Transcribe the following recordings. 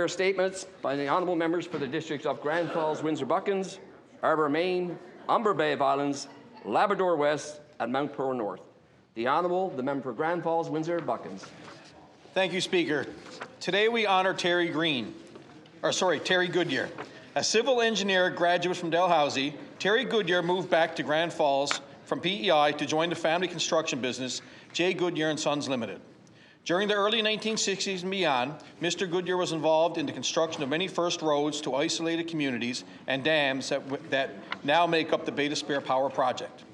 are statements by the honourable members for the districts of Grand Falls, Windsor-Buckins, Harbour Main, Humber Bay of Islands, Labrador West, and Mount Pearl North. The Honourable, the member for Grand Falls, Windsor-Buckins. Thank you, Speaker. Today we honour Terry Goodyear. A civil engineer graduate from Dalhousie, Terry Goodyear moved back to Grand Falls from PEI to join the family construction business, J. Goodyear and Sons Limited. During the early 1960s and beyond, Mr. Goodyear was involved in the construction of many first roads to isolated communities and dams that now make up the Bay d'Espoir Power Project.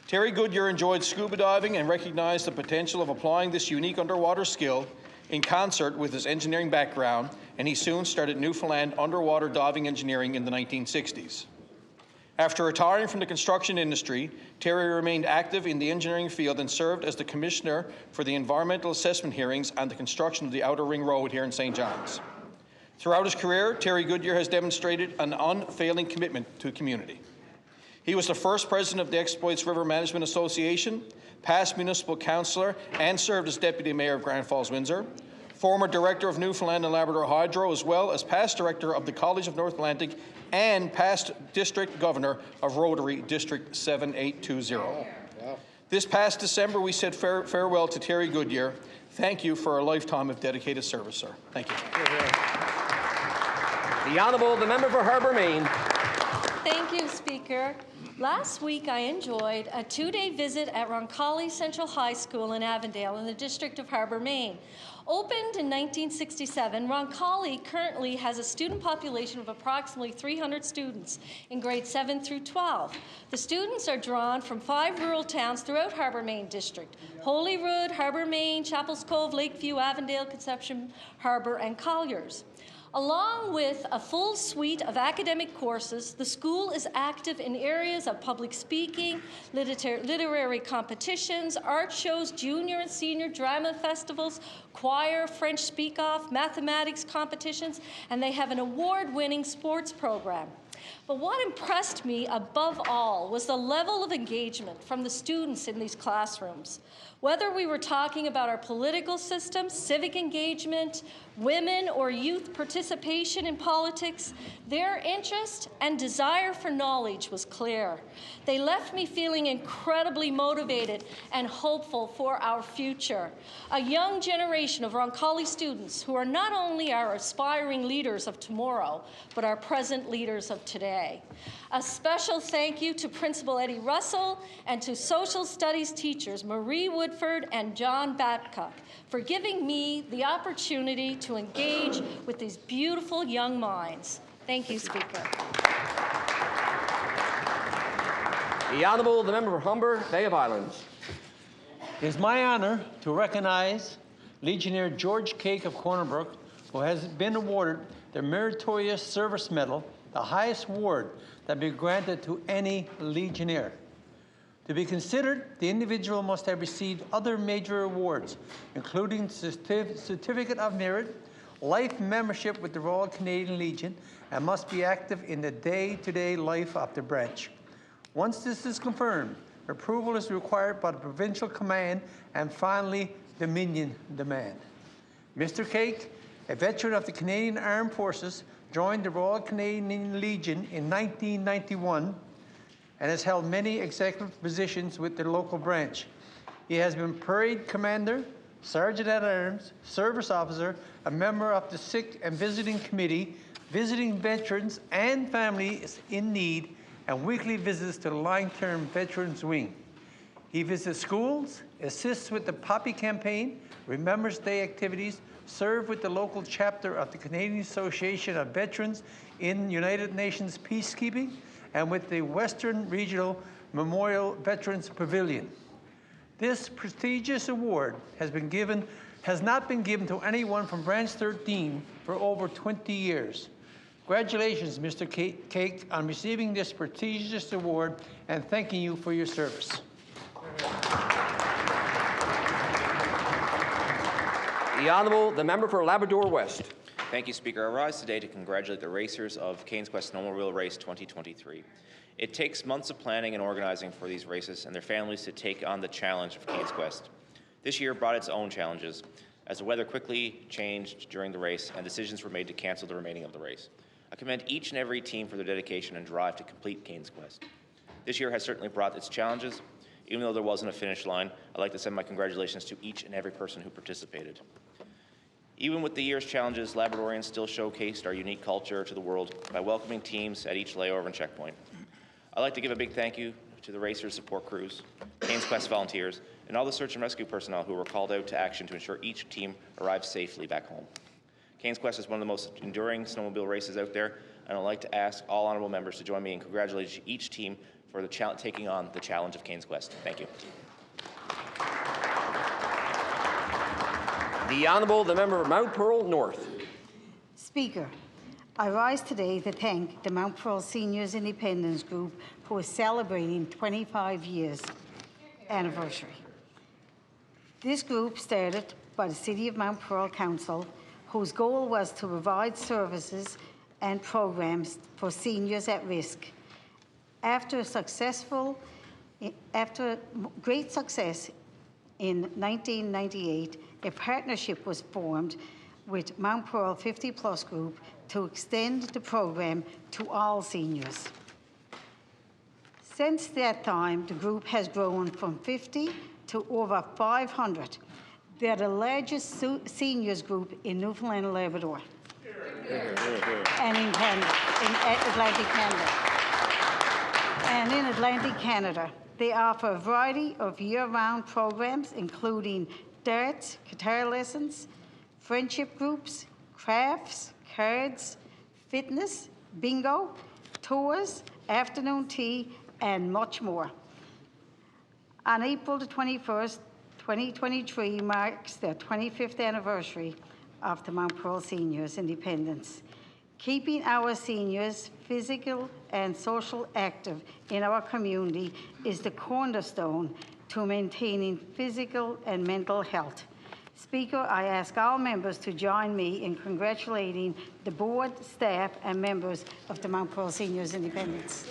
Terry Goodyear enjoyed scuba diving and recognized the potential of applying this unique underwater skill in concert with his engineering background, and he soon started Newfoundland underwater diving engineering in the 1960s. After retiring from the construction industry, Terry remained active in the engineering field and served as the commissioner for the environmental assessment hearings on the construction of the Outer Ring Road here in St. John's. Throughout his career, Terry Goodyear has demonstrated an unfailing commitment to the community. He was the first president of the Exploits River Management Association, past municipal councillor, and served as deputy mayor of Grand Falls, Windsor, former director of Newfoundland and Labrador Hydro, as well as past director of the College of North Atlantic and past district governor of Rotary District 7820. This past December, we said farewell to Terry Goodyear. Thank you for a lifetime of dedicated service, sir. Thank you. The Honourable, the member for Harbour Main. Thank you, Speaker. Last week, I enjoyed a two-day visit at Roncalli Central High School in Avondale in the district of Harbour, Maine. Opened in 1967, Roncalli currently has a student population of approximately 300 students in grades 7 through 12. The students are drawn from 5 rural towns throughout Harbour, Maine district: Holyrood, Harbour, Maine, Chapels Cove, Lakeview, Avondale, Conception Harbour, and Colliers. Along with a full suite of academic courses, the school is active in areas of public speaking, literary competitions, art shows, junior and senior drama festivals, choir, French speak-off, mathematics competitions, and they have an award-winning sports program. But what impressed me above all was the level of engagement from the students in these classrooms. Whether we were talking about our political system, civic engagement, women or youth participation in politics, their interest and desire for knowledge was clear. They left me feeling incredibly motivated and hopeful for our future. A young generation of Roncalli students who are not only our aspiring leaders of tomorrow, but our present leaders of today. A special thank you to Principal Eddie Russell and to social studies teachers Marie Woodford and John Babcock for giving me the opportunity to engage with these beautiful young minds. Thank you, Speaker. The Honourable, the member for Humber Bay of Islands. It is my honour to recognize Legionnaire George Cake of Cornerbrook, who has been awarded the Meritorious Service Medal, the highest award that be granted to any Legionnaire. To be considered, the individual must have received other major awards, including Certificate of Merit, life membership with the Royal Canadian Legion, and must be active in the day-to-day life of the branch. Once this is confirmed, approval is required by the provincial command and finally Dominion demand. Mr. Cake, a veteran of the Canadian Armed Forces, joined the Royal Canadian Legion in 1991 and has held many executive positions with the local branch. He has been parade commander, sergeant at arms, service officer, a member of the Sick and Visiting Committee, visiting veterans and families in need, and weekly visits to the long-term Veterans Wing. He visits schools, assists with the Poppy campaign, Remembrance Day activities, served with the local chapter of the Canadian Association of Veterans in United Nations Peacekeeping, and with the Western Regional Memorial Veterans Pavilion. This prestigious award has not been given to anyone from Branch 13 for over 20 years. Congratulations, Mr. Cake, on receiving this prestigious award, and thanking you for your service. The Honourable, the member for Labrador West. Thank you, Speaker. I rise today to congratulate the racers of Canes Quest Snowmobile Race 2023. It takes months of planning and organizing for these races and their families to take on the challenge of Canes Quest. This year brought its own challenges. as the weather quickly changed during the race and decisions were made to cancel the remaining of the race. I commend each and every team for their dedication and drive to complete Cane's Quest. This year has certainly brought its challenges. Even though there wasn't a finish line, I'd like to send my congratulations to each and every person who participated. Even with the year's challenges, Labradorians still showcased our unique culture to the world by welcoming teams at each layover and checkpoint. I'd like to give a big thank you to the racers' support crews, Cane's Quest volunteers, and all the search and rescue personnel who were called out to action to ensure each team arrived safely back home. Cane's Quest is one of the most enduring snowmobile races out there, and I'd like to ask all honourable members to join me in congratulating each team for taking on the challenge of Cane's Quest. Thank you. The Honourable, the member of Mount Pearl North. Speaker, I rise today to thank the Mount Pearl Seniors Independence Group who is celebrating 25 years anniversary. This group started by the City of Mount Pearl Council, whose goal was to provide services and programs for seniors at risk. After great success in 1998, a partnership was formed with Mount Pearl 50 Plus Group to extend the program to all seniors. Since that time, the group has grown from 50 to over 500. They're the largest seniors group in Newfoundland and Labrador and in Canada, in Atlantic Canada. And in Atlantic Canada, they offer a variety of year-round programs, including darts, guitar lessons, friendship groups, crafts, cards, fitness, bingo, tours, afternoon tea, and much more. On April the 21st, 2023 marks the 25th anniversary of the Mount Pearl Seniors Independence. Keeping our seniors physical and social active in our community is the cornerstone to maintaining physical and mental health. Speaker, I ask all members to join me in congratulating the board, staff, and members of the Mount Pearl Seniors Independence.